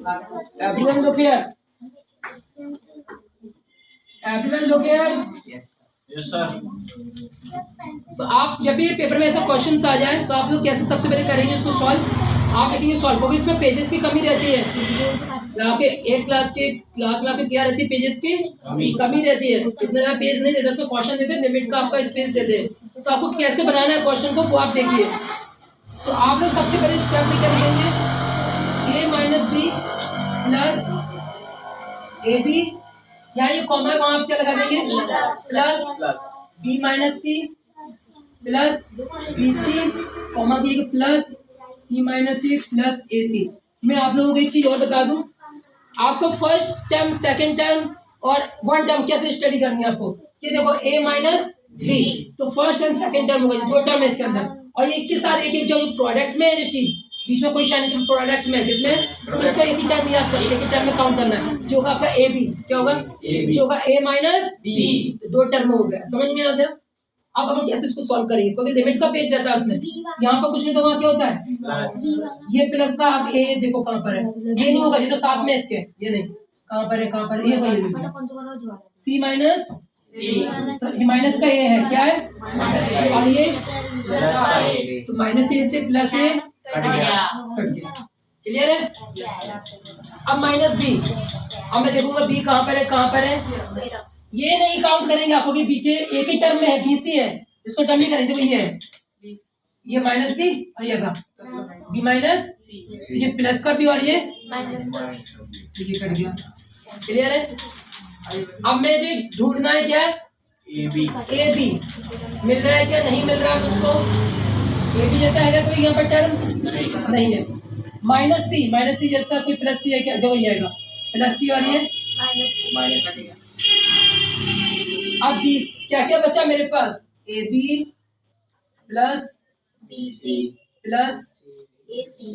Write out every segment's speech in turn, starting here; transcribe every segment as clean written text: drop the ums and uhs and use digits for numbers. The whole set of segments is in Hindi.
Everyone look here. Everyone look here. Yes sir. तो आप जब भी पेपर में ऐसा क्वेश्चन आ जाए तो आप लोग कैसे सबसे पहले करेंगे इसको सॉल्व। आप लिखेंगे सॉल्व, क्योंकि इसमें पेजेस की कमी रहती है। आपके 8 क्लास में आपके क्या रहती है, पेजेस की कमी रहती है। इतने ज़्यादा पेज नहीं देते, उसमें क्वेश्चन देते लिमिट का आपका स्पेस देते हैं। तो आपको कैसे बनाना है क्वेश्चन को वो आप देखिए। तो आप लोग सबसे पहले स्टेप निकल लेंगे a minus B plus A B, या ये कॉमा वहां आप क्या लगा देंगे plus B minus C plus B C comma की plus C minus C plus A C. मैं आप लोगों को एक चीज और बता दूं, आपको फर्स्ट टर्म सेकंड टर्म और वन टर्म कैसे स्टडी करनी है आपको। ये देखो a माइनस बी, तो फर्स्ट टर्म सेकंड टर्म होगा, दो टर्म है इसके अंदर, और एक के साथ एक जो प्रोडक्ट में है जो चीज बीच में कोई शायद जो प्रोडक्ट में जिसमें उसका एक ही टर्म याद करिए, एक ही टर्म में काउंट करना है। जो होगा आपका ए बी क्या होगा, जो होगा a माइनस बी, दो टर्म हो गया। समझ में आ गया। अब हम कैसे इसको सॉल्व करेंगे, क्योंकि लिमिट का पेज रहता है उसमें, यहाँ पर कुछ नहीं तो वहाँ क्या होता है ये प्लस का। अब ए देखो कहाँ पर है, ये नहीं होगा, ये तो साथ में इसके, ये नहीं कहाँ पर है, कहाँ पर ये सी माइनस तो ये माइनस का ए है, क्या है और ये तो माइनस ए से प्लस ए कट गया। क्लियर है। अब माइनस बी, अब मैं देखूंगा बी कहाँ पर है, कहाँ पर है। ये नहीं काउंट करेंगे आपको कि पीछे एक ही टर्म में है, बी सी है, इसको टर्म नहीं करेंगे। तो ये है, ये माइनस बी और ये का बी माइनस, ये प्लस का बी और ये कट गया। क्लियर है। अब मैं जो ढूंढना है क्या है, ए बी मिल रहा है क्या, नहीं मिल रहा है मुझको। ए बी जैसा आएगा कोई यहाँ पर टर्म नहीं है। माइनस सी जैसा कोई प्लस सी है क्या, देखो ये आएगा प्लस सी और ये माइनस। अब बी क्या क्या बचा मेरे पास, A B plus B C plus A C.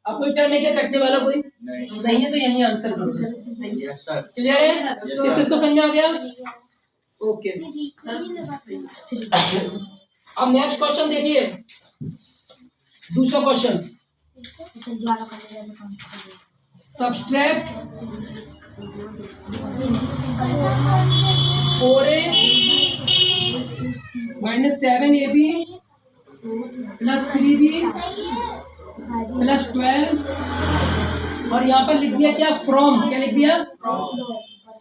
अब कोई टर्म है क्या कटने वाला, कोई नहीं है, तो यही आंसर कर दो। क्लियर है, किसको समझ में आ गया। ओके, अब नेक्स्ट क्वेश्चन देखिए, दूसरा question. Subtract 4a minus 7ab plus 3b plus 12, और यहाँ पर लिख दिया क्या, फ्रॉम, क्या लिख दिया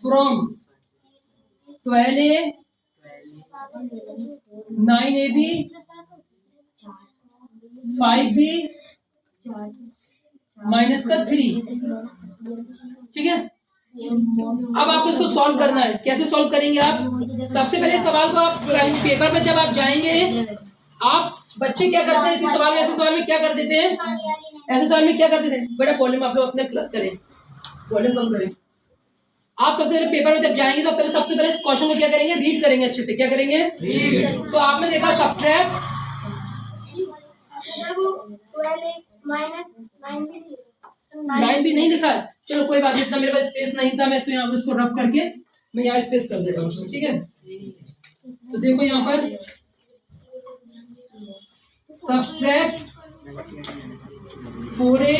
from 12a 9ab 5b minus का 3। ठीक है। अब आपको इसको सॉल्व करना है। कैसे सॉल्व करेंगे आप, सबसे पहले सवाल को आप पेपर में जब आप जाएंगे, आप बच्चे क्या करते हैं, ऐसे सवाल में क्या कर देते हैं, ऐसे सवाल में क्या कर देते हैं, बड़ा वॉल्यूम आप लोग अपने करें, वॉल्यूम कम करें। आप सबसे पहले पेपर में जब जाएंगे तो पहले सबसे पहले क्वेश्चन को क्या करेंगे, रीड करेंगे अच्छे से। क्या करेंगे, रीड। तो आपने देखा सब्ट्रैक्ट लाइन भी नहीं लिखा है, चलो कोई बात नहीं, इतना मेरे पास स्पेस नहीं था, मैं इसको रफ करके मैं यहाँ स्पेस कर देता हूँ। ठीक है, तो देखो यहाँ पर subtract 4a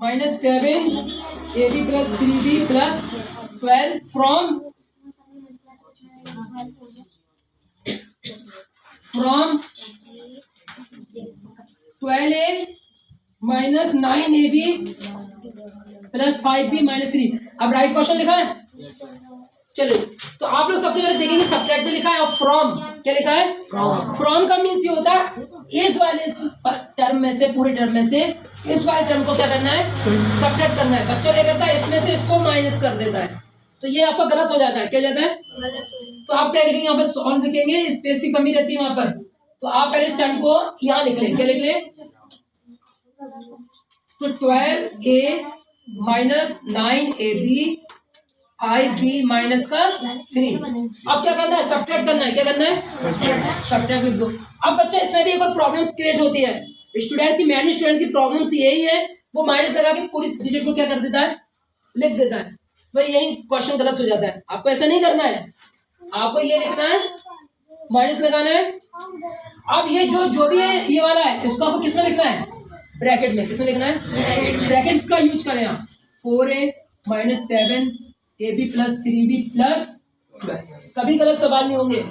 minus 7ab plus 3b plus 12 from 12a minus 9ab plus 5b minus 3। अब राइट क्वेश्चन लिखा है। चलो, तो आप लोग सबसे पहले देखेंगे सब्ट्रैक्ट में लिखा है और फ्रॉम क्या लिखा है, फ्रॉम का मीन्स ये होता है इस वाले टर्म में से, पूरे टर्म में से इस वाले टर्म को क्या करना है, सब्ट्रैक्ट करना है। बच्चों क्या करता है, इसमें से इसको माइनस कर देता है, तो ये आपका गलत हो जाता है। क्या जाता है, तो आप क्या लिखेंगे, यहाँ पर सॉल्व लिखेंगे, स्पेस की कमी रहती है वहां पर, तो आप पहले इस टर्म को यहाँ लिख लें। क्या लिख लें, तो 12a minus 9ab 5b minus का 3। अब क्या करना है, सब्ट्रैक्ट करना है। क्या करना है, सब्ट्रैक्ट लिख दो। अब बच्चा इसमें भी एक और प्रॉब्लम्स क्रिएट होती है, स्टूडेंट्स की, मैनी स्टूडेंट्स की प्रॉब्लम्स यही है, वो माइनस लगा के पूरी डिजिट को क्या कर देता है, लिख देता है, तो यही क्वेश्चन गलत हो जाता है। आपको ऐसा नहीं करना है, आपको ये लिखना है, माइनस लगाना है अब ये जो भी है ये वाला है, इसको आपको किसमें लिखना है? ब्रैकेट में। किसमें लिखना है? ब्रैकेट का यूज करें आप। 4a minus 7ab plus 3b plus 12। कभी गलत सवाल नहीं होंगे।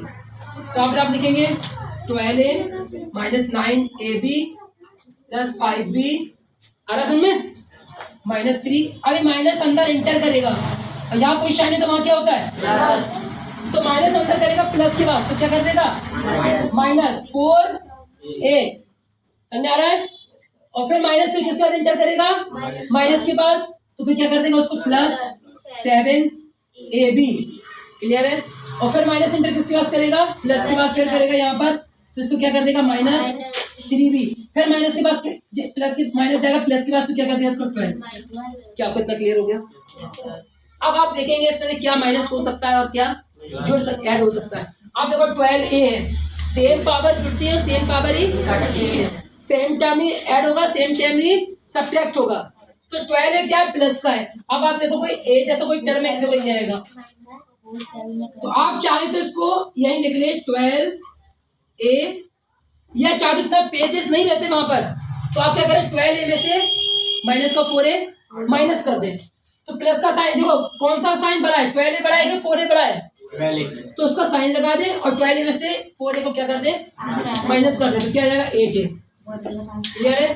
तो आप लिखेंगे 12a minus 9ab plus 5b, आ रहा समझ में, माइनस 3। अभी माइनस अंदर एंटर करेगा, यहाँ कोई शाइन है तो वहाँ क्या होता है? तो माइनस अंदर करेगा प्लस के बाद, तो क्या कर देगा? माइनस 4a, समझ आ रहा है? और फिर माइनस फिर किसके बाद एंटर करेगा? माइनस के पास, तो फिर क्या कर देगा उसको? Plus 7ab। क्लियर है? और फिर माइनस एंटर किसके पास करेगा? प्लस के बाद फिर करेगा यहाँ पर, तो इसको क्या कर देगा? Minus 3b। फिर माइनस के बाद प्लस के माइनस जाएगा, प्लस के बाद तो क्या कर देगा उसको? 12। क्या आपको इतना क्लियर हो गया? अब आप देखेंगे इसमें से क्या माइनस हो सकता है और क्या ऐड हो सकता है। आप देखो 12a है, सेम पावर जुड़ती है, सेम पावर ही घटती है, सेम टर्म ही ऐड होगा, सेम टर्म ही सब्ट्रैक्ट होगा। तो 12a क्या है? प्लस का है। अब आप देखो कोई a जैसा कोई टर्म है तो वही आएगा, तो आप चाहे तो इसको यही लिख ले 12a, या चाहे तो इतना पेजेस नहीं रहते वहां पर, तो आप क्या करें? 12a में से माइनस का 4a माइनस कर दें, तो प्लस का साइन देखो कौन सा साइन बड़ा है? 12a बड़ा है कि 4a बड़ा है? तो उसका साइन लगा दे और 12a में से 4a को क्या कर दे? माइनस कर दे, तो क्या आ जाएगा? 8a। क्लियर है?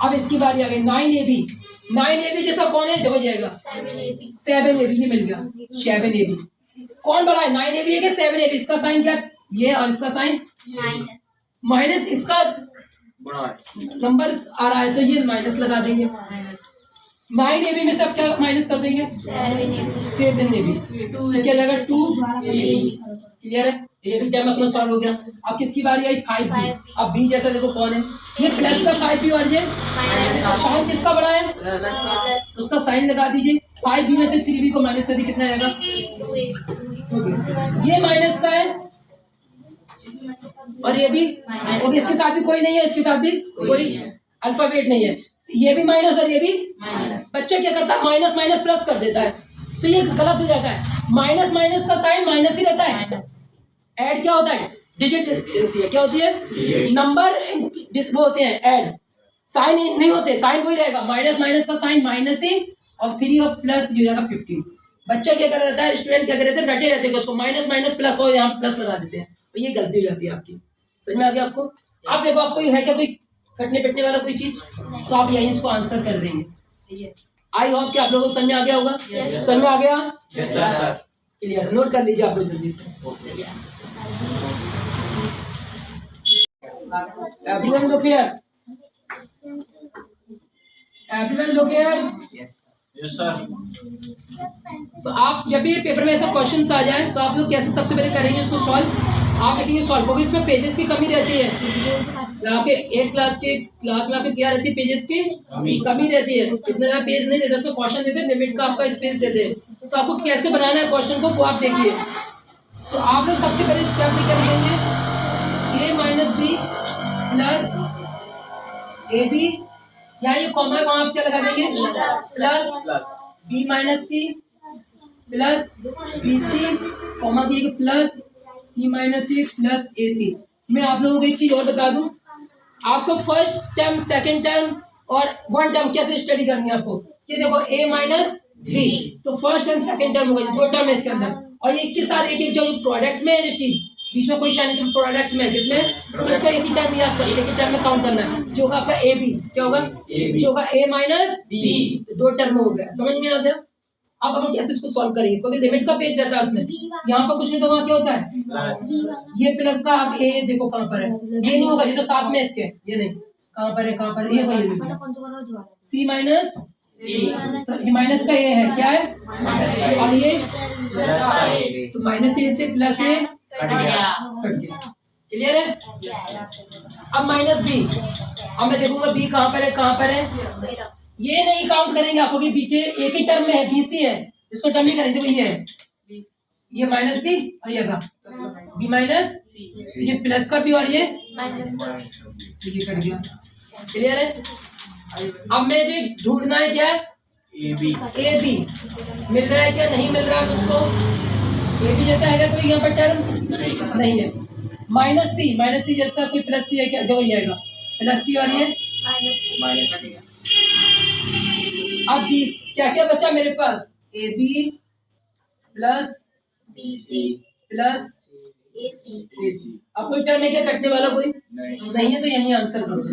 अब इसकी बारी आ गई 9ab। 9ab जैसा कौन है? देखो जाएगा 7ab, ये मिल गया 7ab। कौन बड़ा है? 9ab है कि 7ab? इसका साइन क्या? ये, और इसका साइन माइनस, इसका नंबर आ रहा है तो ये माइनस लगा देंगे। 9ab में से अब क्या माइनस कर देंगे? 7ab, तो क्या जाएगा? 2ab। क्लियर है? ये भी टर्म अपना सॉल्व हो गया। अब किसकी बारी आई? 5b। अब b जैसा देखो कौन है? ये प्लस का 5b, और ये साइन किसका बड़ा है? उसका साइन लगा दीजिए। 5b में से 3b को माइनस कर दी, कितना आएगा? ये माइनस का है और ये भी, और इसके साथ भी कोई नहीं है, इसके साथ भी कोई अल्फाबेट नहीं है। ये भी माइनस और ये भी माइनस। बच्चा क्या करता है? माइनस माइनस प्लस कर देता है, तो ये गलत हो जाता है। माइनस माइनस का साइन माइनस ही रहता है। ऐड क्या होता है? डिजिट होती है। क्या होती है? नंबर वो होते हैं ऐड, साइन नहीं होते, साइन वही रहेगा। माइनस माइनस का साइन माइनस ही, और 3 और प्लस हो जाएगा 15। बच्चा क्या कर रहता है? स्टूडेंट क्या कर रहे थे? रटे रहते हैं उसको, माइनस माइनस प्लस हो, यहाँ प्लस लगा देते हैं, तो ये गलती हो जाती है आपकी। समझ में आ गया आपको? आप देखो आपको है क्या कोई कटने पिटने वाला कोई चीज, तो आप यही इसको आंसर कर देंगे। आई होप कि आप लोगों को समझ में आ गया होगा। समझ में आ गया? क्लियर? नोट कर लीजिए आप लोग जल्दी से। Everyone look here. Everyone look here. Yes sir. तो आप जब भी पेपर में ऐसा क्वेश्चन आ जाए तो आप लोग कैसे सबसे पहले करेंगे इसको सॉल्व? आप लिखेंगे सॉल्व, क्योंकि इसमें पेजेस की कमी रहती है। आपके 8 क्लास में आपके क्या रहती है? पेजेस की कमी रहती है। इतना ज़्यादा पेज नहीं देते, उसमें क्वेश्चन देते, लिमिट का आपका स्पेस देते हैं। तो आपको कैसे बनाना है क्वेश्चन को, वो आप देखिए। तो आप लोग सबसे पहले स्टेप निकल लेंगे a minus B plus ab, यहाँ ये कॉमा वहाँ आप क्या लगा देंगे? Plus b minus C plus B C, comma की plus c minus C plus A C. मैं आप लोगों को एक चीज और बता दूं, आपको फर्स्ट टर्म, सेकंड टर्म और वन टर्म कैसे स्टडी करनी है आपको। ये देखो a माइनस बी, तो फर्स्ट टर्म सेकंड टर्म होगा, 2 टर्म है इसके अंदर, और एक के साथ एक जो प्रोडक्ट में है जो चीज बीच में कोई शायद नहीं, प्रोडक्ट में जिसमें तो उसका एक ही टर्म याद करिए, एक ही टर्म में काउंट करना है, जो होगा आपका ए बी। क्या होगा? जो होगा a माइनस बी, 2 टर्म हो गया। समझ में आ गया? अब हम कैसे इसको सॉल्व करेंगे, क्योंकि लिमिट का पेज रहता है उसमें, यहाँ पर कुछ नहीं तो वहाँ क्या होता है? ये प्लस का, अब ए देखो कहाँ पर है, ये नहीं होगा, ये तो साथ में इसके, ये नहीं, कहाँ पर है? कहाँ पर? ये सी माइनस, तो ये माइनस का ए है, क्या है? और ये तो माइनस ए से प्लस ए कट गया। क्लियर है? अब माइनस बी, अब मैं देखूंगा बी कहाँ पर है, कहाँ पर है। ये नहीं काउंट करेंगे आपको कि पीछे एक ही टर्म में है, बी सी है, इसको टर्म नहीं करेंगे। ये है, ये माइनस बी और ये का बी माइनस, ये प्लस का बी और ये कट गया। क्लियर है? अब मैं जो ढूंढना है क्या है? ए बी मिल रहा है क्या? नहीं मिल रहा है मुझको। ए बी जैसा आएगा कोई यहाँ पर टर्म नहीं है। माइनस सी जैसा कोई प्लस सी है क्या, देखो ये आएगा प्लस सी और ये माइनस। अब बी क्या क्या बचा मेरे पास, A B plus BC plus AC A C. अब कोई टर्म है क्या कटने वाला, कोई नहीं है तो यही आंसर कर दो।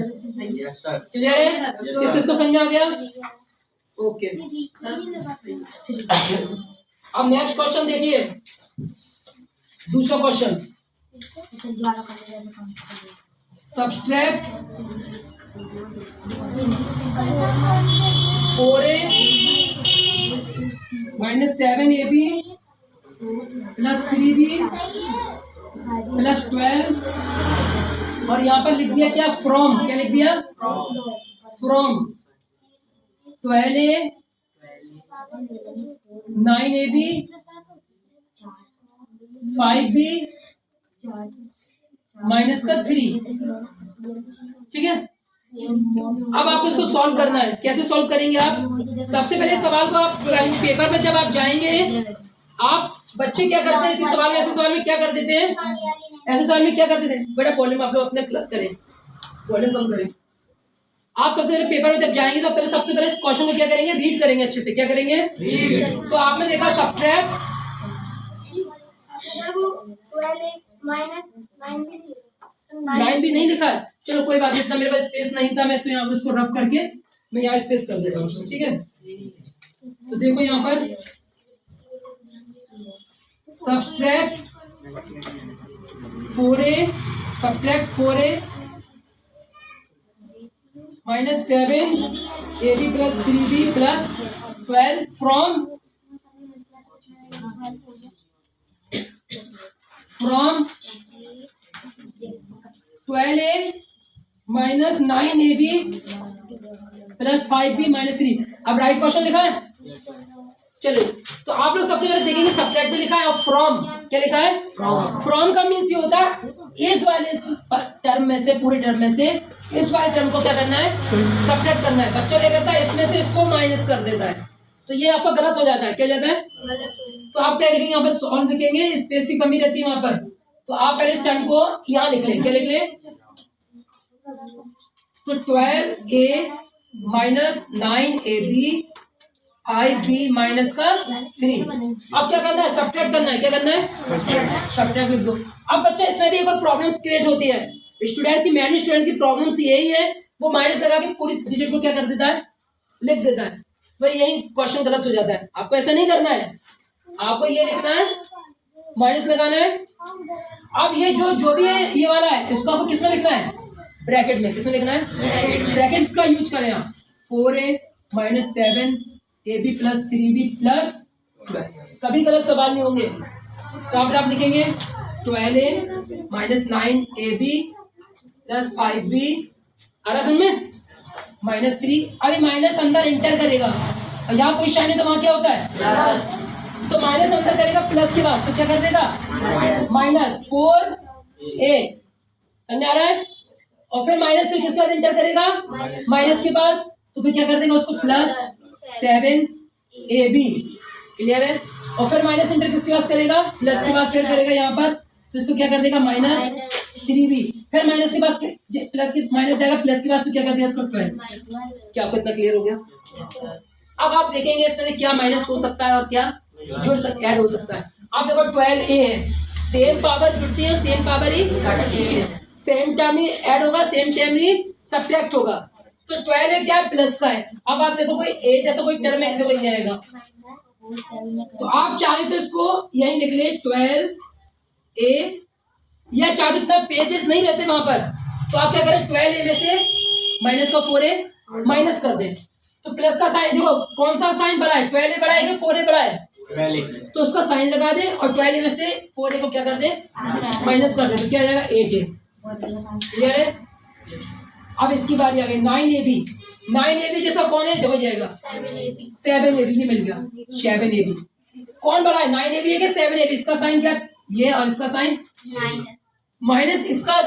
Yes sir. क्लियर है, किसको समझ में आ गया? ओके, अब नेक्स्ट क्वेश्चन देखिए, दूसरा question, subtract 4a minus 7ab plus 3b plus 12 और यहाँ पर लिख दिया क्या, फ्रॉम, क्या लिख दिया, from 12a 9ab 5b minus का 3, ठीक है। अब आपको इसको सॉल्व करना है, कैसे सॉल्व करेंगे आप, सबसे पहले सवाल को आप पेपर में जब आप जाएंगे, आप बच्चे क्या करते हैं, इसी सवाल में, ऐसे सवाल में क्या कर देते हैं, ऐसे सवाल में क्या कर देते हैं, बेटा वॉल्यूम आप लोग अपने करें, वॉल्यूम कम करें। आप सबसे पहले पेपर में जब जाएंगे तो पहले सबसे पहले क्वेश्चन को क्या करेंगे, रीड करेंगे अच्छे से, क्या करेंगे, रीड। तो आपने देखा सब्ट्रैक्ट लाइन भी नहीं लिखा है, चलो कोई बात नहीं, इतना मेरे पास स्पेस नहीं था, मैं इसको यहाँ पर इसको रफ करके मैं यहाँ स्पेस कर देता हूँ, ठीक है। तो देखो यहाँ पर subtract 4a minus 7ab plus 3b plus 12 from 12a minus 9ab plus 5b minus 3। अब राइट क्वेश्चन लिखा है, चलो तो आप लोग सबसे पहले देखेंगे सब्ट्रैक्ट भी लिखा है और फ्रॉम क्या लिखा है, फ्रॉम का मीन्स ये होता है इस वाले टर्म में से, पूरे टर्म में से इस वाले टर्म को क्या करना है, सब्ट्रैक्ट करना है। बच्चा क्या करता है, इसमें से इसको माइनस कर देता है, तो ये आपका गलत हो जाता है, क्या जाता है, तो आप क्या लिखेंगे, यहाँ पर सॉल्व लिखेंगे, स्पेस की कमी रहती है वहां पर, तो आप पहले इस टर्म को यहाँ लिख लें, क्या लिख लें, तो 12a minus 9ab 5b minus का 3। अब क्या करना है, सब्ट्रैक्ट करना है, क्या करना है, सब्ट्रैक्ट लिख दो। अब बच्चा इसमें भी एक और प्रॉब्लम्स क्रिएट होती है, स्टूडेंट्स की, मैनी स्टूडेंट्स की प्रॉब्लम्स यही है, वो माइनस लगा के पूरी डिजिट को क्या कर देता है, लिख देता है, तो यही क्वेश्चन गलत हो जाता है। आपको ऐसा नहीं करना है, आपको ये लिखना है, माइनस लगाना है। अब ये जो भी है ये वाला है, इसको आपको किसमें लिखना है, ब्रैकेट में, किसमें लिखना है, ब्रैकेट इसका यूज करें आप, 4a minus 7ab plus 3b plus 12, कभी गलत सवाल नहीं होंगे। तो आप लिखेंगे 12a minus 9ab plus 5b, आ रहा समझ में, माइनस 3। अभी माइनस अंदर एंटर करेगा, और यहाँ कोई शाइन है तो वहाँ क्या होता है, प्लस, तो माइनस अंदर करेगा प्लस के बाद, तो क्या कर देगा, माइनस 4a, समझ आ रहा है, और फिर माइनस फिर किसके बाद एंटर करेगा, माइनस के पास, तो फिर क्या कर देगा उसको, प्लस 7ab, क्लियर है, और फिर माइनस एंटर किसके पास करेगा, प्लस के बाद फिर करेगा यहाँ पर, तो इसको क्या कर देगा, माइनस 3b, फिर माइनस के बाद प्लस के माइनस जाएगा, प्लस के बाद तो क्या कर देगा उसको 12। क्या आपको इतना क्लियर हो गया? अब आप देखेंगे इसमें से क्या माइनस हो सकता है और क्या ऐड हो सकता है। आप देखो 12a है, सेम पावर जुड़ती है, सेम पावर ही घटती है, सेम टर्म ही ऐड होगा, सेम टर्म ही सब्ट्रैक्ट होगा, तो 12a क्या है, प्लस का है। अब आप देखो कोई a जैसा कोई टर्म है, देखो ये आएगा, तो आप चाहे तो इसको यही लिख ले 12a, या चाहे तो इतना पेजेस नहीं रहते वहां पर, तो आप क्या करें, 12a में से माइनस का 4a माइनस कर दें, तो प्लस का साइन, देखो कौन सा साइन बड़ा है, 12a बड़ा है कि 4a बड़ा है, तो उसका साइन लगा दे और 12a में से 4a को क्या कर दे, माइनस कर दे, तो क्या आ जाएगा 8a, क्लियर है। अब इसकी बारी आ गई 9ab जैसा कौन है, देखो जाएगा 7ab, ये मिल गया 7ab, कौन बड़ा है, 9ab है कि 7ab, इसका साइन क्या, ये, और इसका साइन माइनस, इसका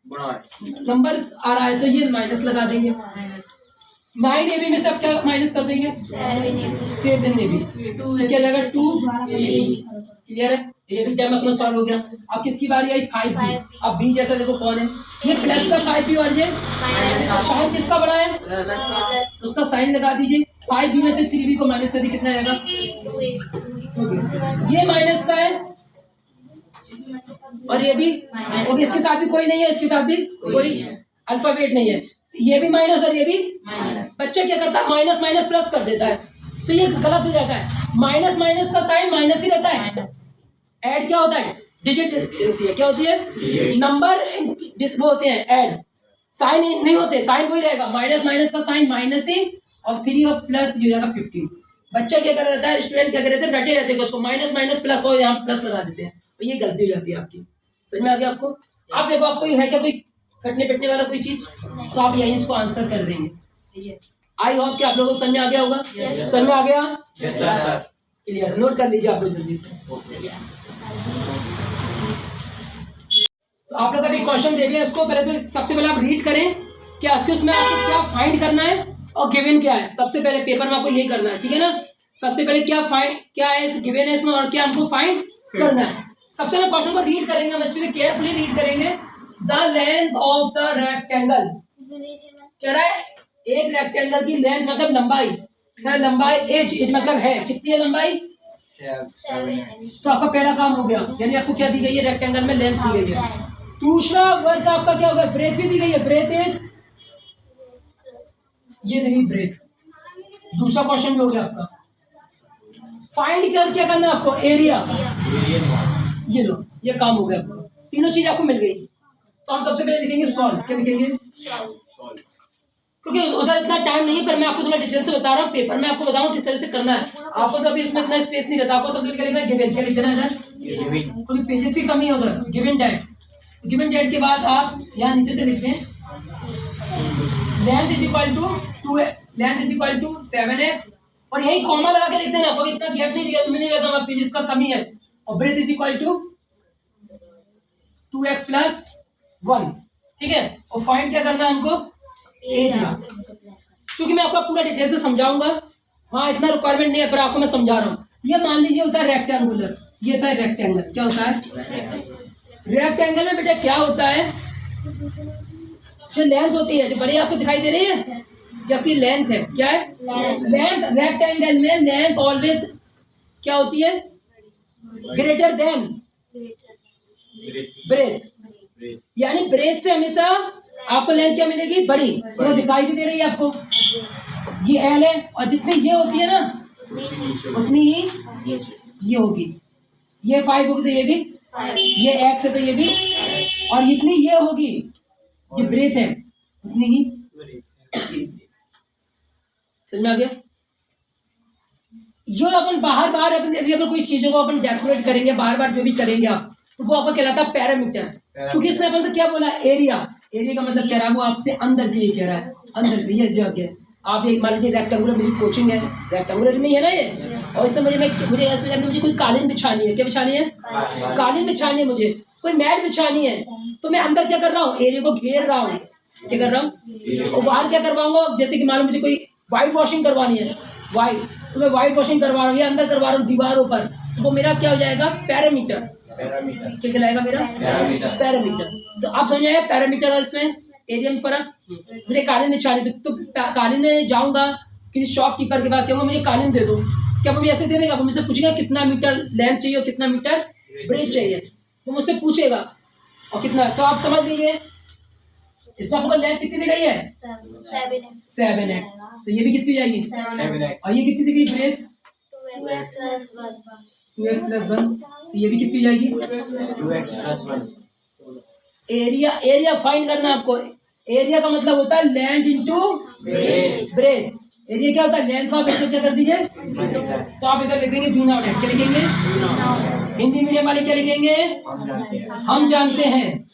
नंबर आ रहा है तो ये माइनस लगा देंगे, 9ab में से अब क्या माइनस कर देंगे, 7ab, क्या जाएगा 2ab, क्लियर है। ये भी टर्म अपना सॉल्व हो गया। अब किसकी बारी आई? 5b। अब b जैसा देखो कौन है, ये प्लस का 5b और ये साइन किसका बड़ा है, प्लस उसका साइन लगा दीजिए। 5b में से 3b को माइनस कर दी, कितना आएगा? 2a। ये माइनस का है और ये भी, और इसके साथ भी कोई नहीं है, इसके साथ भी कोई अल्फाबेट नहीं है, ये भी माइनस और ये भी माइनस। बच्चा क्या करता है? माइनस माइनस प्लस कर देता है, तो ये गलत हो जाता है। माइनस माइनस का साइन माइनस ही रहता है। ऐड क्या होता है? डिजिट होती है, क्या होती है? नंबर वो होते हैं ऐड, साइन नहीं होते, साइन वही रहेगा। माइनस माइनस का साइन माइनस ही, और 3 और प्लस हो जाएगा 15। बच्चा क्या कर रहता है, स्टूडेंट क्या कर रहे थे, रटे रहते हैं उसको, माइनस माइनस प्लस हो, यहाँ प्लस लगा देते हैं, तो ये गलती हो जाती है आपकी। समझ में आ गया आपको? आप देखो, आपको है क्या कोई कटने पिटने वाला कोई चीज, तो आप यही इसको आंसर कर देंगे। आई होप कि आप लोगों को समझ में आ गया होगा। समझ में आ गया? क्लियर? नोट कर लीजिए आप लोग जल्दी से। तो आप लोग अभी क्वेश्चन देख लें इसको, पहले तो सबसे पहले आप रीड करें कि उसमें आपको क्या फाइंड करना है और गिवन क्या है। सबसे पहले पेपर में आपको यही करना है, ठीक है ना? सबसे पहले क्या है गिवन है इसमें, और क्या हमको फाइंड करना है। सबसे पहले क्वेश्चन को रीड करेंगे, हम अच्छे से केयरफुली रीड करेंगे। The length of the rectangle, कह रहा है एक रेक्टेंगल की लेंथ मतलब लंबाई, लंबाई एज मतलब है, कितनी है लंबाई? 7। तो आपका पहला काम हो गया, यानी आपको क्या दी गई है? रेक्टेंगल में लेंथ दी गई है। दूसरा वर्ग आपका क्या होगा? ब्रेथ भी दी गई है, ब्रेथ इज, ये देखिए ब्रेथ। दूसरा क्वेश्चन भी हो गया आपका। फाइंड कर क्या करना है आपको? एरिया, ये लो, ये काम हो गया आपका। तीनों चीज आपको मिल गई, तो हम सबसे पहले लिखेंगे सॉल्व। क्या लिखेंगे? क्योंकि उधर इतना टाइम नहीं है, पर मैं आपको थोड़ा डिटेल से बता रहा हूँ, पेपर में आपको बताऊँ किस तरह से करना है। आपको तो अभी इसमें इतना स्पेस नहीं रहता, आपको सबसे पहले लिखना है गिवन। क्या लिख देना है? क्योंकि पेजेस की कमी है उधर। गिवन डेट, गिवन डेट के बाद आप यहाँ नीचे से लिखते हैं length is equal to 2, length is equal to 7x, और यही कॉमा लगा के लिखते हैं ना, कोई इतना गैप नहीं रहता, हमारे पेजेस का कमी है। और breadth is equal to 2x plus 1, ठीक है। और फाइंड क्या करना है हमको? एरिया। क्योंकि मैं आपको पूरा डिटेल से समझाऊंगा, हाँ इतना रिक्वायरमेंट नहीं है, पर आपको मैं समझा रहा हूँ। ये मान लीजिए होता है रेक्टेंगुलर, ये होता है रेक्टेंगल। क्या होता है रेक्टेंगल में? बेटा क्या होता है, जो लेंथ होती है, जो बड़ी आपको दिखाई दे रही है, जबकि लेंथ है, क्या है? लेंथ। रेक्टेंगल में लेंथ ऑलवेज क्या होती है? ग्रेटर देन ब्रेथ, यानी ब्रेथ से हमेशा आपको लेंथ क्या मिलेगी? बड़ी। तो दिखाई भी दे रही है आपको, ये एल है, और जितनी ये होती है ना उतनी ही ये होगी। ये 5 होगी तो ये भी, ये एक्स है तो ये भी, और जितनी ये होगी, ये ब्रेथ है, उतनी ही। समझ में आ गया? जो अपन बाहर बाहर यदि अपन कोई चीजों को अपन डेकोरेट करेंगे, बार बार जो भी करेंगे आप, तो वो आपका कहलाता है पैरामीटर। क्योंकि इसने अपन से क्या बोला? एरिया। एरिया का मतलब कह रहा है वो आपसे अंदर के लिए कह रहा है, अंदर के लिए जो है। आप एक मान लीजिए रेक्टेंगुलर मेरी कोचिंग है, रेक्टेंगुलर में है ना ये, और इस समय मुझे ऐसे मुझे कोई कालीन बिछानी है। क्या बिछानी है? कालीन बिछानी है, मुझे कोई मैट बिछानी है, तो मैं अंदर क्या कर रहा हूँ? एरिया को घेर रहा हूँ। क्या कर रहा हूँ? और बाहर क्या करवाऊंगा? जैसे कि मान लो मुझे कोई व्हाइट वॉशिंग करवानी है, व्हाइट, तो मैं व्हाइट वॉशिंग करवा रहा हूँ, या अंदर करवा रहा हूँ दीवारों पर, तो वो मेरा क्या हो जाएगा? पैरामीटर। क्या कहलाएगा मेरा? पैरामीटर। तो आप समझ आए पैरामीटर और इसमें एरिया में फर्क? मुझे कालीन बिछानी, तो कालीन में जाऊंगा किसी शॉपकीपर के पास, कहूँगा मुझे कालीन दे दो, क्या मुझे ऐसे दे देगा? वो मुझसे पूछेगा कितना मीटर लेंथ चाहिए और कितना मीटर ब्रेथ चाहिए, वो मुझसे पूछेगा, और कितना। तो आप समझ लीजिए इसमें आपको लेंथ कितनी दी गई है? 7x। तो ये भी कितनी जाएगी? 7x। और ये कितनी दी गई? Breadth 2x plus 1। तो ये भी कितनी जाएगी? 2x plus 1। Area, area find करना आपको। एरिया का मतलब होता है लेंथ इंटू ब्रेथ। एरिया क्या होता है? लेंथ का ब्रेथ क्या कर दीजिए, तो आप इधर लिख देंगे जूना। क्या लिखेंगे? हिंदी मीडियम वाले क्या लिखेंगे? हम जानते हैं,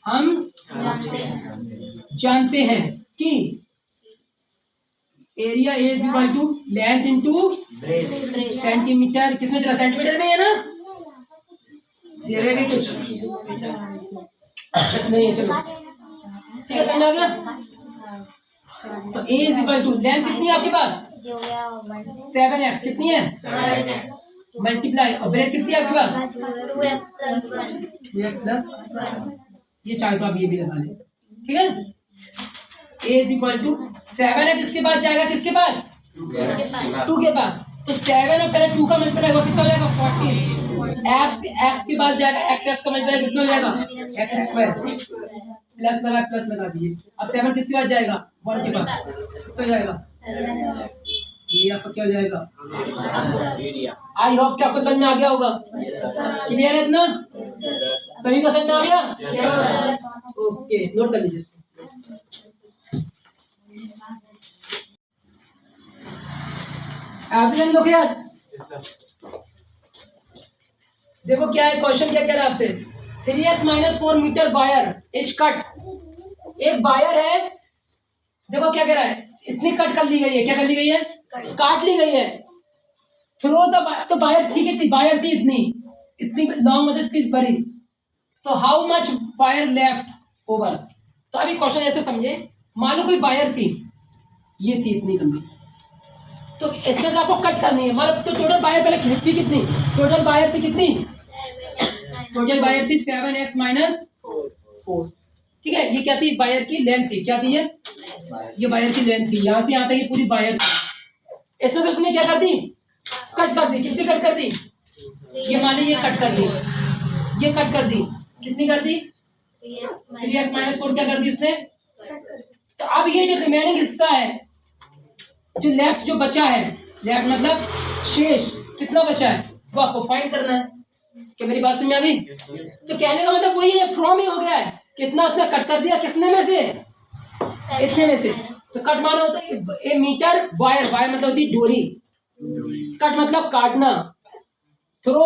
हम जानते हैं कि area is equal to length into centimetre. किसमें चला? सेंटीमीटर में है ना? ये रहेगा कुछ नहीं है, चलो ठीक है, समझ आ गया। तो ए इज इक्वल टू लेंथ कितनी है आपके पास? 7x। कितनी है? मल्टीप्लाई और ब्रेक कितनी है आपके पास 2x plus 1 2x प्लस ये चाहे तो आप ये भी लगा लें, ठीक है। a is equal to 7x इसके बाद जाएगा किसके पास 2 के पास, तो 7 और पहले 2 का मल्टीप्लाई वो कितना हो जाएगा 40, x के पास जाएगा x का मल्टीप्लाई कितना हो जाएगा x स्क्वायर प्लस लगा दिए। अब 7 किसके पास जाएगा 1 के पास तो जाएगा ये आपका क्या हो जाएगा। आई होप कि आपको समझ में आ गया होगा, क्लियर है इतना, सभी को समझ में आ गया। ओके नोट कर लीजिए इसको। एप्लीकेशन लोग यार देखो क्या है क्वेश्चन, क्या कह रहा है आपसे 3x - 4 metre wire is cut. एक वायर है, देखो क्या कह रहा है, इतनी कट कर ली गई है, क्या कर ली गई है काट ली गई है। थ्रो द तो वायर ठीक है, वायर थी इतनी लॉन्ग मतलब इतनी बड़ी, तो how much wire left over. तो अभी क्वेश्चन ऐसे समझे, मान लो कोई वायर थी, ये थी इतनी लंबी, तो इसमें से आपको कट करनी है, मतलब तो टोटल वायर पहले थी कितनी, टोटल वायर थी कितनी, टोटल वायर थी 7x - 4, ठीक है। ये क्या थी वायर की लेंथ थी, क्या थी ये वायर की लेंथ थी, यहाँ से यहाँ तक ये पूरी वायर थी। इसमें से उसने क्या कर दी कट कर दी, कितनी कट कर दी, ये मान लीजिए कट कर दी, ये कट कर दी, कितनी कर दी 3x - 4 क्या कर दी उसने। तो अब ये जो रिमेनिंग हिस्सा है, जो लेफ्ट जो बचा है, लेफ्ट मतलब शेष कितना बचा है वो आपको फाइंड करना है। क्या मेरी बात समझ में आ गई। तो कहने का मतलब वही है, फ्रॉम ही हो गया है, कितना उसने कट कर दिया, किसने में से इतने में से। तो कट माना होता है ए मीटर वायर, वायर मतलब होती है डोरी, कट मतलब काटना। Throw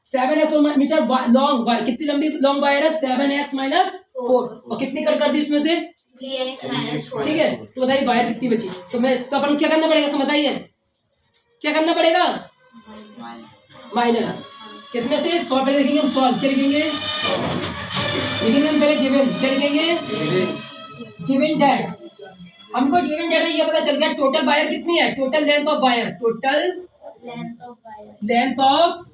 7x metre long wire, कितनी लंबी लॉन्ग वायर है 7x - 4, और कितनी कट कर दी उसमें से 3x - 4, ठीक है। तो बताइए वायर कितनी बची, तो अपन क्या करना पड़ेगा, बताइए क्या करना पड़ेगा माइनस किसमें से 100 पहले लिखेंगे, सॉल्व क्या लिखेंगे हम पहले गिवन, क्या लिखेंगे गिवन दैट। हमको गिवन दैट ये पता चल गया टोटल वायर कितनी है, total length of wire, total length of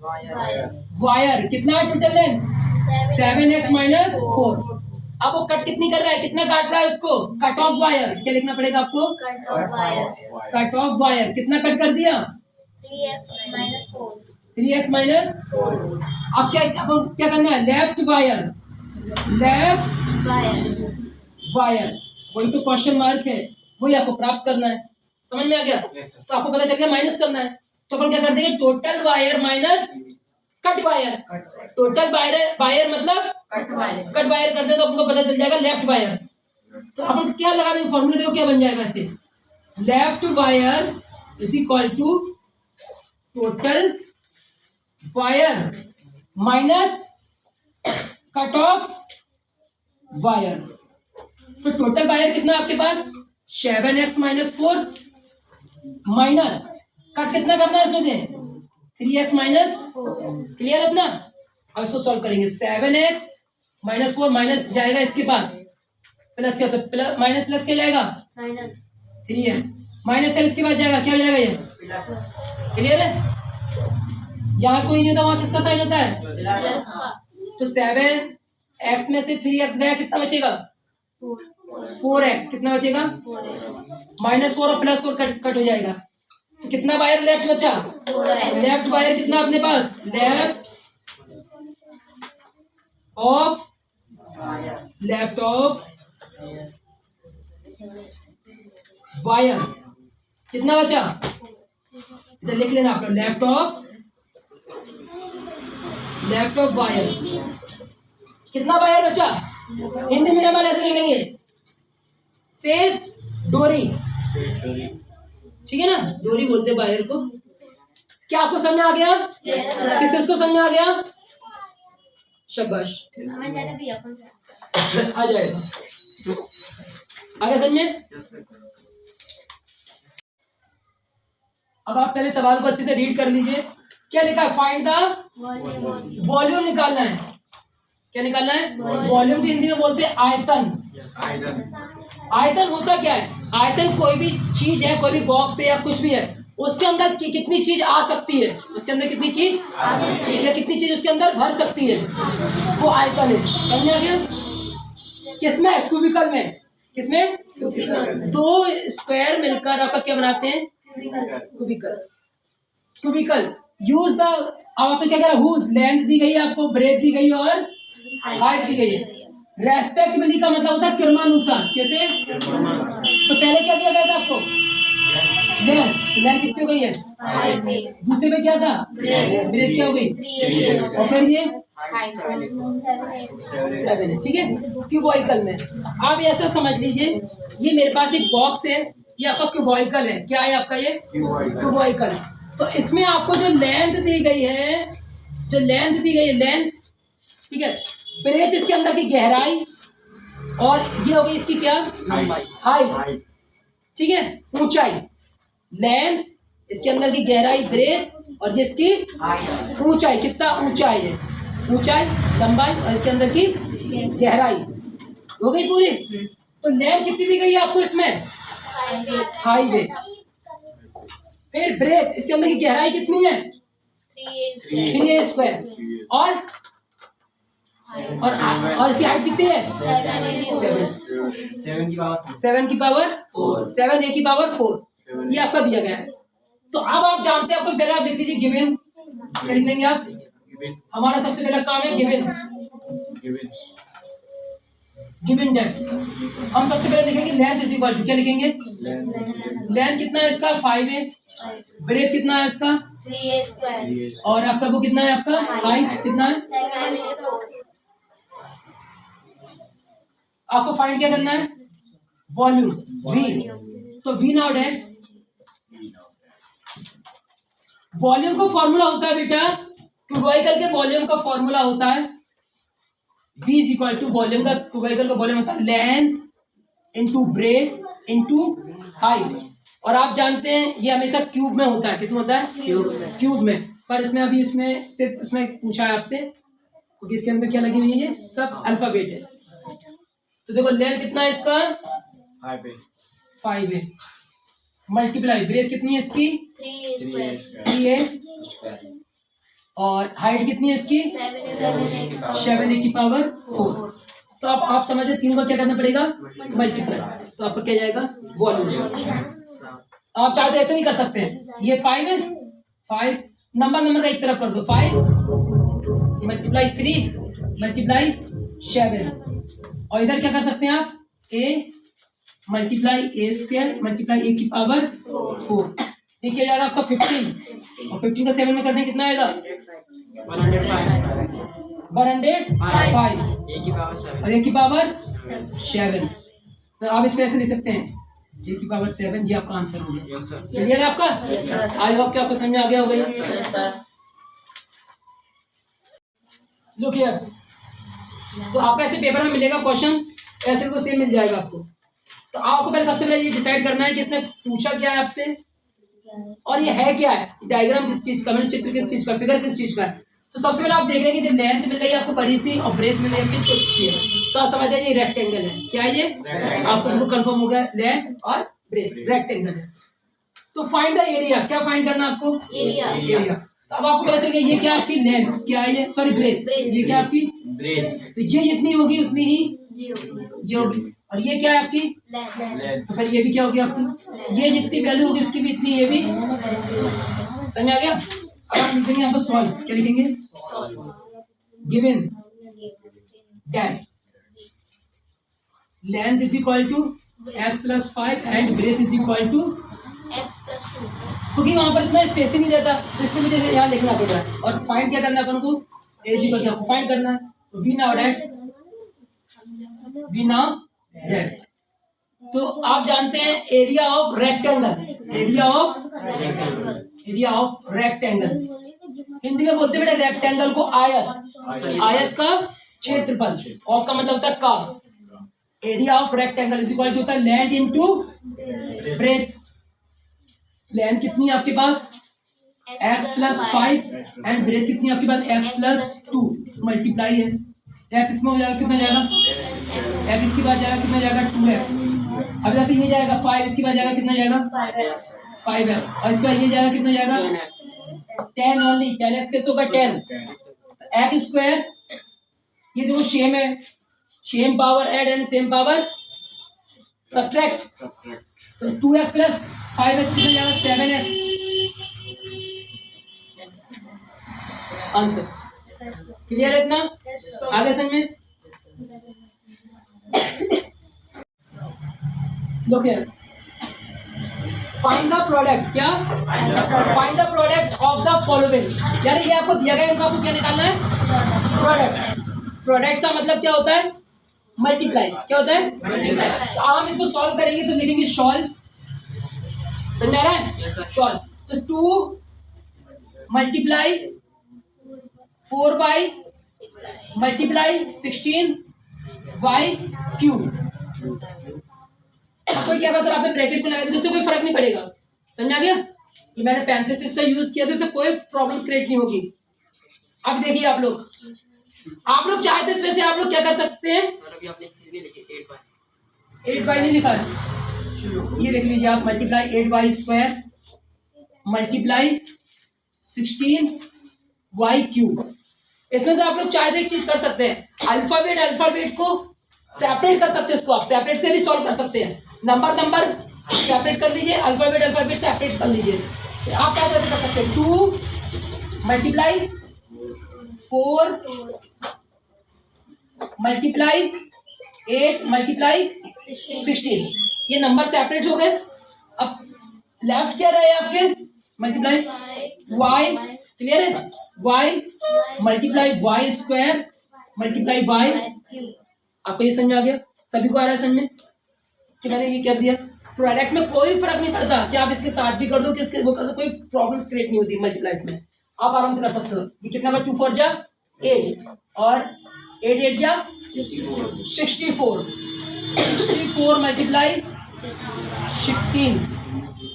wire कितना है टोटल लेंथ 7x - 4। अब वो कट कितनी कर रहा है, कितना काट रहा है उसको, कट ऑफ वायर, क्या लिखना पड़ेगा आपको कट ऑफ वायर कितना कट कर दिया 3x - 4। अब क्या करना है, लेफ्ट वायर वही तो क्वेश्चन मार्क है, वही आपको प्राप्त करना है, समझ में आ गया। तो आपको पता चल गया माइनस करना है, तो अपन क्या कर देंगे total wire minus cut wire, total wire मतलब कट वायर कर दे तो आपको पता चल जाएगा लेफ्ट वायर। तो अपन क्या लगा देंगे फॉर्मूले, देखो क्या बन जाएगा ऐसे, left wire is equal to total wire minus cut off wire. तो टोटल वायर कितना आपके पास 7x - 4 माइनस कट कितना करना है इसमें से 3x - 4, क्लियर है ना। अब इसको सॉल्व करेंगे, 7x - 4 माइनस जाएगा इसके पास प्लस, क्या प्लस माइनस प्लस क्या जाएगा 3x माइनस कर इसके बाद जाएगा क्या हो जाएगा ये, क्लियर है। यहाँ कोई नहीं होता, वहां किसका साइन होता है, तो 7x में से 3x गया, कितना बचेगा 4x, कितना बचेगा -4 और +4 कट हो जाएगा। तो कितना वायर लेफ्ट बचा, लेफ्ट वायर कितना अपने पास, लेफ्ट ऑफ वायर कितना बचा, इधर लिख लेना आप, लेफ्ट ऑफ वायर कितना वायर बचा, हिंदी मीडियम वाले ऐसे लिख लेंगे शेष डोरी, ठीक है ना, डोरी बोलते वायर को। क्या आपको समझ में आ गया, किसको समझ में आ गया, शाबाश आ जाएगा, आगे समझ में। अब आप पहले सवाल को अच्छे से रीड कर लीजिए, क्या लिखा है, फाइंड द वॉल्यूम निकालना है, क्या निकालना है, वॉल्यूम की हिंदी में बोलते हैं आयतन। आयतन होता क्या है, आयतन कोई भी चीज है, कोई भी बॉक्स है या कुछ भी है, उसके अंदर कितनी चीज आ सकती है, उसके अंदर कितनी चीज आ सकती है या कितनी चीज उसके अंदर भर सकती है, वो आयतन है। समझ आ गया? किसमें? क्यूबिकल में। किसमें? दो स्क्वायर मिलकर आपका क्या बनाते हैं? क्यूबिकल। क्यूबिकल यूज द, अब आपने क्या करा, हुज लेंथ दी गई है आपको, ब्रेथ दी गई है और हाइट दी गई है। रेस्पेक्टिवली का मतलब होता है क्रमानुसार। कैसे? तो पहले क्या दिया गया था आपको? लेंथ। लेंथ कितनी हो गई है? दूसरे में क्या था? ब्रेथ क्या हो गई? और फिर ये 7 है। ठीक है, क्यूबॉइकल में। आप ऐसा समझ लीजिए, ये मेरे पास एक बॉक्स है, ये आपका क्यूबॉइकल है। क्या है आपका ये? क्यूबॉइकल। तो इसमें आपको जो लेंथ दी गई है, जो लेंथ दी गई है, लेंथ, ठीक है, ब्रेथ इसके अंदर की गहराई, और ये हो गई इसकी क्या? हाइट। ठीक है, ऊंचाई। लेंथ, इसके अंदर की गहराई ब्रेथ, और ये इसकी ऊंचाई, कितना ऊंचाई है, ऊंचाई, लंबाई, और इसके अंदर की गहराई हो गई पूरी। तो लेंथ कितनी दी गई है आपको इसमें? 5 है। फिर ब्रेथ, इसके अंदर की गहराई कितनी है? 3a स्क्वायर, और इसकी हाइट कितनी है? 7 की पावर 7, a की पावर 4। ये आपका दिया गया है। तो अब आप जानते हैं, आपको पहले आप लिख लीजिए गिवन। क्या लिख लेंगे आप? हमारा सबसे पहला काम है गिवन। गिवन डेट हम सबसे पहले लिखेंगे लेंथ इज इक्वल टू, क्या लिखेंगे? लेंथ कितना है इसका? 5 है। ब्रेथ कितना है इसका? 3a स्क्वायर, और आपका वो कितना है? आपका हाइट कितना है? 7a4। आपको फाइंड क्या करना है? Volume, V. तो वी नॉट है, वॉल्यूम का फॉर्मूला होता है बेटा, क्यूबॉइकल के वॉल्यूम का फॉर्मूला होता है V is equal to, volume का, क्यूबॉइकल का वॉल्यूम होता है length into breadth into height. और आप जानते हैं ये हमेशा क्यूब में होता है। किसमें होता है? क्यूब में। पर इसमें अभी इसमें सिर्फ उसमें पूछा है आपसे, क्योंकि इसके अंदर क्या लगी हुई है? ये सब अल्फाबेट है। तो देखो लेंथ कितना है इसका? 5 है। मल्टीप्लाई ब्रेथ कितनी है इसकी? 3a, और हाइट कितनी है इसकी? 7a की पावर 4। तो आप समझे, तीनों का क्या करना पड़ेगा? मल्टीप्लाई। तो आपका क्या जाएगा? वॉल्यूम। आप चाहे तो ऐसे नहीं कर सकते हैं, ये 5 है, 5 नंबर का एक तरफ कर दो, 5 मल्टीप्लाई 3 मल्टीप्लाई 7, और इधर क्या कर सकते हैं आप? a multiply a square multiply a की पावर 4। देखिए यार आपका 15, और 15 का 7 में कर दें कितना आएगा? 105, और a की पावर 7। तो आप इसको ऐसे लिख सकते हैं, a की पावर 7, जी आपका आंसर हो गया। क्लियर है आपका? आई होप कि आपको समझ में आ गया होगा। लुक हियर, तो आपका ऐसे पेपर में मिलेगा क्वेश्चन, ऐसे को सेम मिल जाएगा आपको। तो आपको पहले सबसे पहले ये डिसाइड करना है कि इसने पूछा क्या है आपसे, और ये है क्या है, डायग्राम किस चीज का, मतलब चित्र किस चीज का, फिगर किस चीज का है। तो सबसे पहले आप देख लेंगे कि लेंथ मिल रही है आपको बड़ी सी, और ब्रेथ मिल रही है आपकी छोटी सी है। तो आप समझ जाइए ये रेक्टेंगल है। क्या है ये? आपको कंफर्म हो गया, लेंथ और ब्रेथ रेक्टेंगल है। तो फाइंड द एरिया, क्या फाइंड करना है आपको? एरिया। तो अब आपको पता चल गया ये क्या आपकी लेंथ, क्या है ये, सॉरी ब्रेथ, ये क्या आपकी ब्रेथ। तो ये जितनी होगी उतनी ही ये होगी, और ये क्या है आपकी लेंथ। तो फिर ये भी क्या होगी आपकी, ये जितनी वैल्यू होगी उसकी भी इतनी, ये भी। समझ आ गया? अब हम लिखेंगे यहाँ पर सॉल्व। क्या लिखेंगे? Given that length is equal to x+5 and breadth is equal to x+2। क्योंकि वहां पर इतना स्पेस ही नहीं देता, तो इसलिए मुझे यहाँ लिखना पड़ रहा है। और फाइंड क्या करना है अपन को? एज इक्वल टू फाइंड करना है। तो वी नाउ दैट तो आप जानते हैं area of rectangle, area of rectangle Hindi में बोलते हैं बेटा रेक्टेंगल को आयत, आयत का क्षेत्रफल, और का मतलब होता है curve. Area of rectangle is equal to होता है लेंथ इनटू ब्रेथ। लेंथ कितनी है आपके पास? x+5 एंड ब्रेथ कितनी है आपके पास? x+2 मल्टीप्लाई है। x इसमें हो जाएगा कितना जाएगा? x इसके बाद जाएगा कितना जाएगा? 2x। अब जैसे ये जाएगा 5, इसके बाद जाएगा कितना जाएगा? 5x और इसका ये जाएगा कितना जाएगा 10 ओनली 10x कैसे होगा 10 एक्स स्क्वायर ये देखो सेम है same power add and same power subtract तो 2x प्लस 5x कितना जाएगा 7x आंसर क्लियर है इतना आगे समझ में look here find the product क्या find the product of the following यानी ये आपको दिया गया है इनको आपको क्या निकालना है प्रोडक्ट का मतलब क्या होता है मल्टीप्लाई क्या होता है तो हम इसको सॉल्व करेंगे तो लिखेंगे सॉल्व समझ आ रहा है सॉल्व तो 2 multiply 4 by multiply 16 Y cube अब कोई क्या सर आपने ब्रैकेट में लगा दिया तो इससे कोई फर्क नहीं पड़ेगा समझ आ गया ये मैंने पैरेंथेसिस का यूज किया तो इससे कोई प्रॉब्लम्स क्रिएट नहीं होगी अब देखिए आप लोग चाहे तो इसमें से आप लोग क्या कर सकते हैं सर अभी आपने एक चीज नहीं लिखी 8 बाई नहीं लिखा ये लिख लीजिए आप multiply 8 Y square multiply 16 Y cube इसमें से आप लोग चाहे तो एक चीज कर सकते हैं अल्फाबेट को सेपरेट कर सकते हैं इसको आप सेपरेट से भी सॉल्व कर सकते हैं नंबर सेपरेट कर लीजिए अल्फाबेट सेपरेट कर लीजिए आप क्या कर सकते हैं 2 मल्टीप्लाई 4 मल्टीप्लाई 8 मल्टीप्लाई 16 ये नंबर सेपरेट हो गए अब लेफ्ट क्या रहे आपके मल्टीप्लाई y क्लियर है y multiply Y square multiply Y आपको ये समझ आ गया सभी को आ रहा है समझ में कि मैंने ये कर दिया प्रोडक्ट में कोई फर्क नहीं पड़ता कि आप इसके साथ भी कर दो कि इसके वो कर दो कोई प्रॉब्लम्स क्रिएट नहीं होती मल्टीप्लाइज में आप आराम से कर सकते हो ये कितना का 2 4 जा 8 और 8 8 जा 64 मल्टीप्लाई 16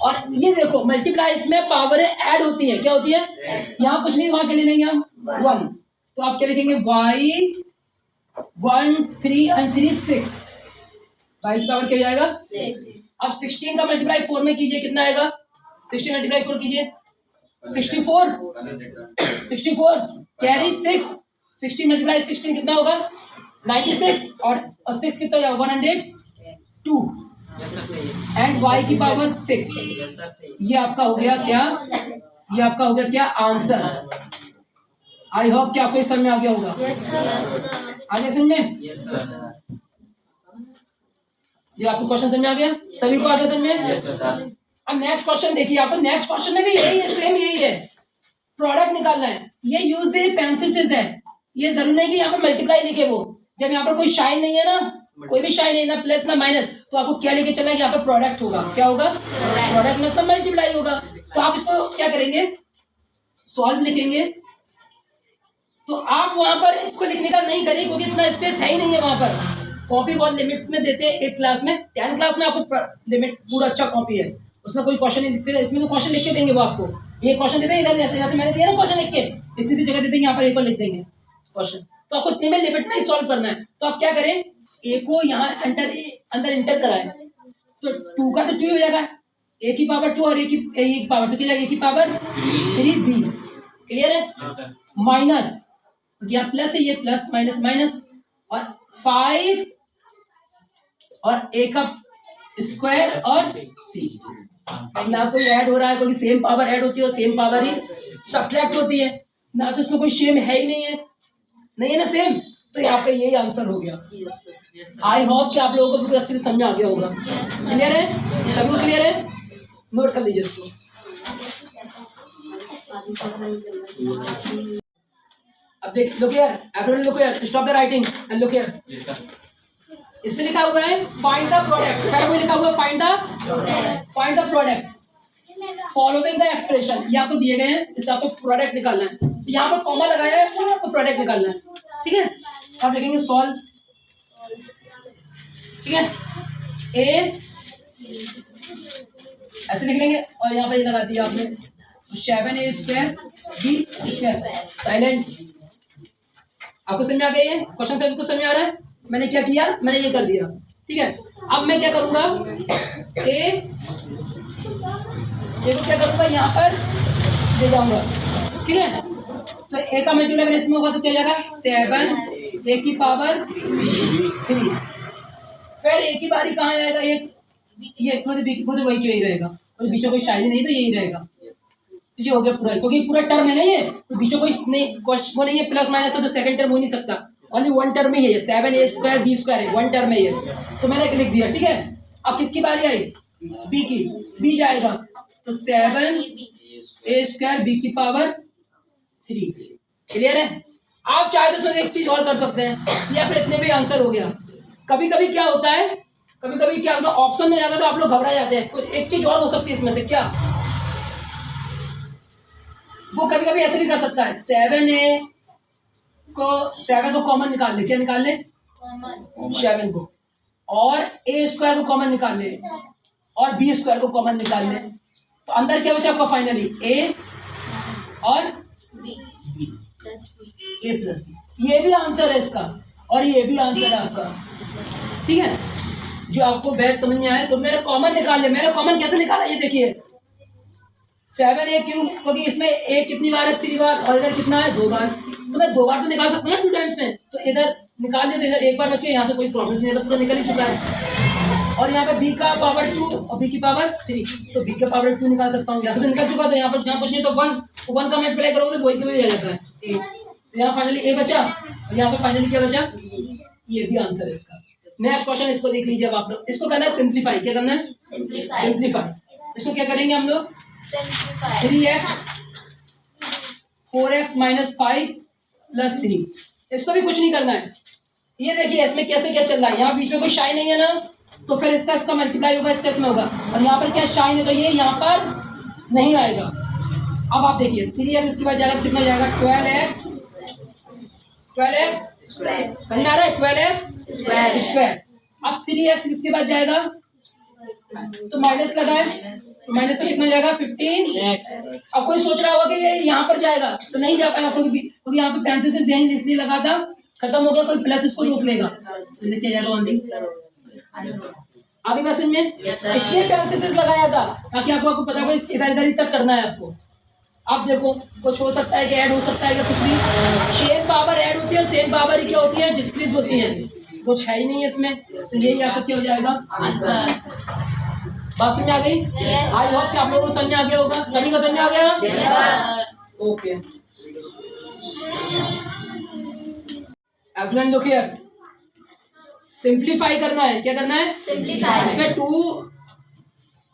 और ये देखो मल्टीप्लाइज में पावर ऐड होती है क्या होती है यहाँ कुछ नहीं वहां के लिए लेंगे हम 1 तो आप क्या लिखेंगे y 1 3 and 3 6 y की पावर क्या जाएगा 6 अब 16 का मल्टीप्लाई 4 में कीजिए कितना आएगा 16 मल्टीप्लाई 4 कीजिए 64 कैरी 6 16 मल्टीप्लाई 16 कितना होगा 96 और 6 कितना होगा 102 यस सर सही है एंड y की पावर 6 यस सर सही ये आपका हो गया क्या ये आपका हो गया क्या आंसर आई होप कि आपको समझ में आ गया होगा आगे समझ में है यस सर जी आपको क्वेश्चन समझ में आ गया सभी को आगे समझ में अब नेक्स्ट क्वेश्चन देखिए आपको नेक्स्ट क्वेश्चन में भी यही है सेम यही है प्रोडक्ट निकालना है ये यूज पैरेंथेसिस है ये जरूरी नहीं कि यहाँ पर मल्टीप्लाई लिखे वो जब यहाँ पर कोई साइन नहीं है ना कोई भी साइन नहीं ना प्लस ना माइनस तो आपको क्या लेके चलना है यहाँ पर प्रोडक्ट होगा क्या होगा प्रोडक्ट मतलब मल्टीप्लाई होगा तो आप इसको क्या करेंगे सॉल्व लिखेंगे तो आप वहां पर इसको लिखने का नहीं करेंगे क्योंकि इतना स्पेस है ही नहीं है वहां पर कॉपी बहुत लिमिट्स में देते हैं 8 क्लास में 10 क्लास में आपको लिमिट पूरा अच्छा कॉपी है उसमें कोई क्वेश्चन नहीं दिखते इसमें तो क्वेश्चन लिख के देंगे वो आपको ये क्वेश्चन देते हैं इधर जैसे मैंने दिया ना क्वेश्चन लिख के इतनी सी जगह देते हैं यहाँ पर एक और लिख देंगे क्वेश्चन तो आपको इतने में लिमिट में ही सॉल्व करना है तो आप क्या करें ए को यहाँ अंदर इंटर कराए तो 2 का तो 2 हो जाएगा ए की पावर 2 और ए की पावर तो क्या जाएगा ए की पावर 3b क्लियर है माइनस यहाँ प्लस है ये प्लस माइनस माइनस और 5 और ए का स्क्वायर और सी यहाँ कोई ऐड हो रहा है क्योंकि सेम पावर ऐड होती है और सेम पावर ही सब्ट्रैक्ट होती है ना तो इसमें कोई सेम है ही नहीं है ना सेम तो यहाँ पे यही आंसर हो गया आई होप कि आप लोगों को बिल्कुल अच्छे से समझ आ गया होगा क्लियर है सबको क्लियर है नोट कर लीजिए इसको अब देख लो यार everyone look here stop the writing and look here इसमें लिखा हुआ है फाइंड द प्रोडक्ट क्या में लिखा हुआ है find the product following the expression ये आपको दिए गए हैं इससे आपको प्रोडक्ट निकालना है तो यहाँ पर कॉमा लगाया है और आपको प्रोडक्ट निकालना है ठीक है आप लिखेंगे सॉल्व ठीक है ए ऐसे लिख लेंगे और यहाँ पर ये लगा दिया आपने 7a square B square silent आपको समझ आ गया ये क्वेश्चन सभी को समझ आ रहा है मैंने क्या किया मैंने ये कर दिया ठीक है अब मैं क्या करूंगा ए ए को क्या करूँगा यहाँ पर ले जाऊँगा, ठीक है। तो ए का मल्टीप्लाई अगर इसमें होगा तो क्या जाएगा 7 ए की पावर 3। फिर ए की बारी कहाँ जाएगा, ये खुद वही जो यही रहेगा, तो बीच में कोई शायरी नहीं तो यही रहेगा। तो ये हो गया पूरा, क्योंकि पूरा टर्म है ना ये, तो बीच में कोई नहीं वो नहीं है, प्लस माइनस तो सेकंड टर्म हो नहीं सकता, ओनली वन टर्म ही है ये, 7a² b² है, वन टर्म है ये, तो मैंने लिख दिया, ठीक है। अब किसकी बारी आई, बी की, बी जाएगा तो 7a² b की पावर 3। क्लियर है। आप चाहे तो इसमें एक चीज और कर सकते हैं, या फिर इतने भी आंसर हो गया। कभी कभी क्या होता है, ऑप्शन में जाता है तो आप लोग घबरा जाते हैं। एक चीज और हो सकती है इसमें से, क्या वो कभी कभी ऐसे भी कर सकता है, 7 को कॉमन निकाल ले, क्या निकाल ले, 7 को, और a² को कॉमन निकाल ले, और b² को कॉमन निकाल ले, तो अंदर क्या बचा आपका फाइनली a और a प्लस b। ये भी आंसर है इसका, और ये भी आंसर है आपका, ठीक है। जो आपको बेस्ट समझ में आए तो मेरा कॉमन निकाल ले। मेरा कॉमन कैसे निकाला, ये देखिए 7a क्यूब, क्योंकि इसमें a कितनी बार है, 3 बार, और इधर कितना है, 2 बार, तो मैं 2 बार तो निकाल सकता हूँ ना 2 टाइम्स में, तो इधर निकाल दिया, तो इधर 1 बार बचे, यहाँ से कोई प्रॉब्लम नहीं है, तो पूरा निकल ही चुका है। और यहाँ पे b का पावर 2 और b की पावर 3, तो b का पावर 2 निकाल सकता हूँ, यहाँ से तो निकल चुका, तो यहाँ पर यहाँ कुछ नहीं, तो 1 का मल्टीप्लाई करोगे तो वही के वही आ जाता है a। तो यहाँ फाइनली a बचा, और यहाँ पे फाइनली क्या बचा, ये भी आंसर है इसका। नेक्स्ट क्वेश्चन इसको देख लीजिए। अब आप लोग इसको करना है सिंप्लीफाई, क्या करना है, सिंप्लीफाई। इसको क्या करेंगे हम लोग, 3x 4x माइनस 5 प्लस 3, इसको भी कुछ नहीं करना है। ये देखिए इसमें कैसे क्या चल रहा है, यहाँ बीच में कोई शाइन नहीं है ना, तो फिर इसका मल्टीप्लाई होगा, इसका इसमें होगा, और यहाँ पर क्या शाइन है तो ये यहाँ पर नहीं आएगा। अब आप देखिए 3x इसके बाद जाएगा, कितना जाएगा, 12x समझ आ रहा है, 12x स्क्वायर। अब 3x इसके बाद जाएगा तो माइनस लगा है, तो माइनस में कितना जाएगा, 15x। अब कोई सोच रहा होगा कि ये यहाँ पर जाएगा, तो नहीं जा पाएगा, क्योंकि यहाँ पे पैरेंथेसिस इसलिए लगा था, खत्म हो गया, कोई प्लस इसको रोक लेगा, तो क्या जाएगा ओनली। आगे क्वेश्चन में इसलिए पैरेंथेसिस लगाया था ताकि आपको पता हो इधर तक करना है आपको। अब देखो कुछ हो सकता है कि ऐड हो सकता है, कि कुछ भी सेम पावर ऐड होती है, सेम पावर ही क्या होती है, डिस्क्रीज होती है, कुछ है ही नहीं है इसमें, तो यही आपका क्या हो जाएगा आंसर। बात समझ आ गई, आई होप कि आप लोगों को समझ आ गया होगा, सभी को समझ आ गया, okay. Everyone look here, simplify करना है, क्या करना है, सिंप्लीफाई। इसमें 2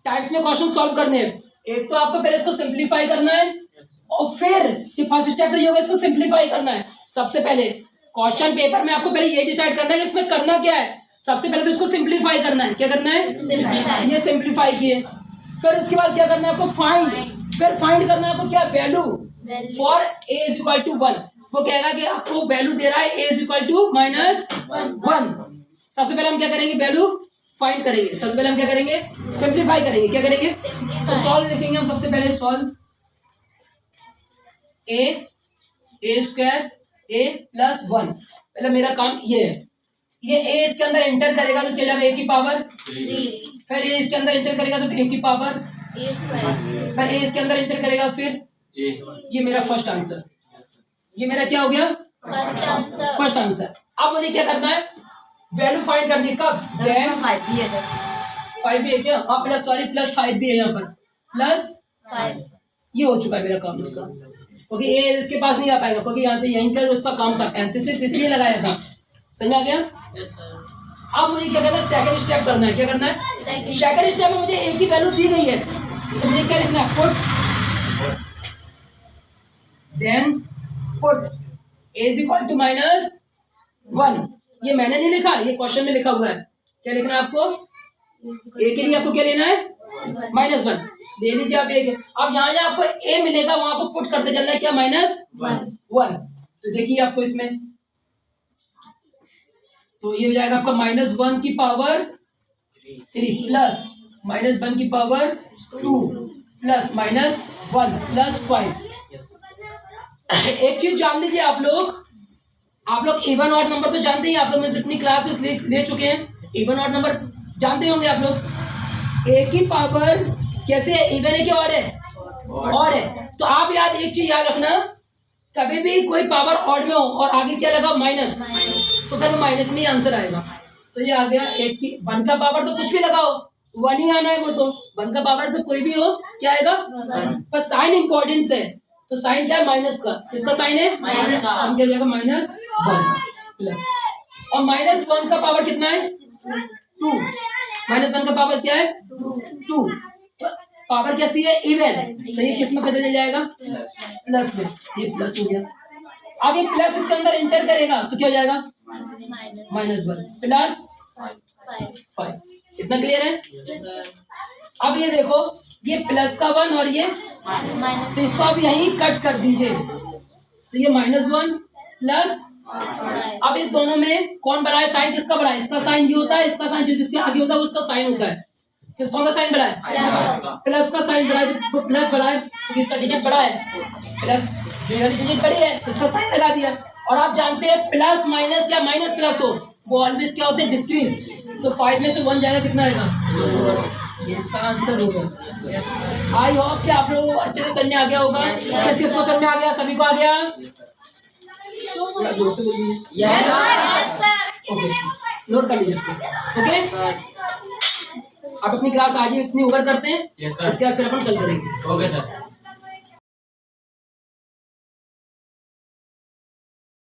टाइप्स में क्वेश्चन सॉल्व करने हैं। एक तो आपको पहले इसको सिंप्लीफाई करना है, और फिर जो फर्स्ट स्टेप तो ये होगा, इसको सिंप्लीफाई करना है। सबसे पहले क्वेश्चन पेपर में आपको पहले ये डिसाइड करना है कि इसमें करना क्या है। सबसे पहले तो इसको सिंप्लीफाई करना है, क्या करना है, ये सिंप्लीफाई किए, फिर उसके बाद क्या करना है आपको, फाइंड, फिर फाइंड करना है आपको क्या, value for a is equal to 1। वो कहेगा कि आपको वैल्यू दे रहा है a इज इक्वल टू -1। सबसे पहले हम क्या करेंगे, वैल्यू फाइंड करेंगे, सबसे पहले हम क्या करेंगे, सिंप्लीफाई करेंगे, क्या करेंगे, तो सॉल्व लिखेंगे हम। सबसे पहले सॉल्व a² a प्लस 1, पहले मेरा काम ये है, ये a इसके अंदर एंटर करेगा तो चलेगा a की पावर 3, फिर a इसके अंदर एंटर करेगा तो a की पावर, फिर a इसके अंदर एंटर करेगा फिर ये मेरा फर्स्ट आंसर, ये मेरा क्या हो गया, फर्स्ट आंसर। अब मुझे क्या करना है, वैल्यू फाइंड करनी है, कब, 5 भी है सर, 5 भी है क्या, हाँ प्लस, सॉरी प्लस 5 भी है यहाँ पर, प्लस 5, ये हो चुका है मेरा काम इसका, क्योंकि ए इसके पास नहीं आ पाएगा, क्योंकि यहाँ पे यहीं का उसका काम था, पैरेंथेसिस इसलिए लगाया था, समझ आ गया। अब मुझे क्या करना है, सेकंड स्टेप करना है, क्या करना है, सेकंड स्टेप में मुझे ए की वैल्यू दी गई है, तो मुझे क्या लिखना है, put, then put a is equal to -1। ये मैंने नहीं लिखा, ये क्वेश्चन में लिखा हुआ है, क्या लिखना है आपको, a के लिए आपको क्या लेना है, -1 ले लीजिए आप एक। अब जहां जहां आपको a मिलेगा वहां पर पुट करते चलना है, क्या, -1। तो देखिए आपको इसमें, तो ये हो जाएगा आपका -1 की पावर 3 प्लस -1 की पावर 2 प्लस -1 प्लस 5। एक चीज जान लीजिए आप लोग इवन ऑड नंबर तो जानते ही, आप लोग में जितनी क्लासेस ले चुके हैं, इवन ऑड नंबर जानते होंगे आप लोग। a की पावर कैसे है, इवन है कि ऑड है? ऑड है। तो आप याद एक चीज याद रखना, कभी भी कोई पावर ऑड में हो और आगे क्या लगा माइनस, तो फिर वो माइनस में ही आंसर आएगा। तो ये आ गया 8 की 1 का पावर तो कुछ भी लगाओ 1 ही आना है, वो तो 1 का पावर तो कोई भी हो क्या आएगा 1। पर साइन इंपॉर्टेंस है, तो साइन क्या है माइनस का, किसका साइन है माइनस का, हम क्या जाएगा -1 प्लस, और -1 का पावर कितना है 2, -1 का पावर क्या है 2, तो पावर कैसी है इवन, तो ये किस में बदल जाएगा प्लस में, ये प्लस हो गया। अब ये प्लस इसके अंदर एंटर करेगा तो क्या हो जाएगा -1 प्लस 5। इतना क्लियर है? अब ये देखो ये प्लस का 1 और ये तो इसको आप यहीं कट कर दीजिए, तो ये -1 प्लस, अब इस दोनों में कौन बड़ा है, साइन किसका बड़ा है, इसका साइन ये होता है, इसका साइन जो जिसके आगे होता है उसका साइन होता है, किस कौन का साइन बड़ा है प्लस का साइन बड़ा है, तो प्लस बड़ा है क्योंकि इसका डिजिट बड़ा है, प्लस जो डिजिट बड़ी है तो इसका साइन लगा दिया। और आप जानते हैं प्लस माइनस या माइनस प्लस हो वो ऑलवेज क्या होते हैं डिस्क्रीट, तो 5 में से 1 जाएगा कितना आएगा, ये इसका आंसर होगा। आई होप कि आप लोग अच्छे से समझ में आ गया होगा, किस किस को समझ में आ गया, सभी को आ गया, थोड़ा जोर से बोलिए ओके, नोट कर लीजिए इसको ओके। आप अपनी क्लास आज ही इतनी ओवर करते हैं, इसके बाद फिर अपन कल करेंगे। Okay sir.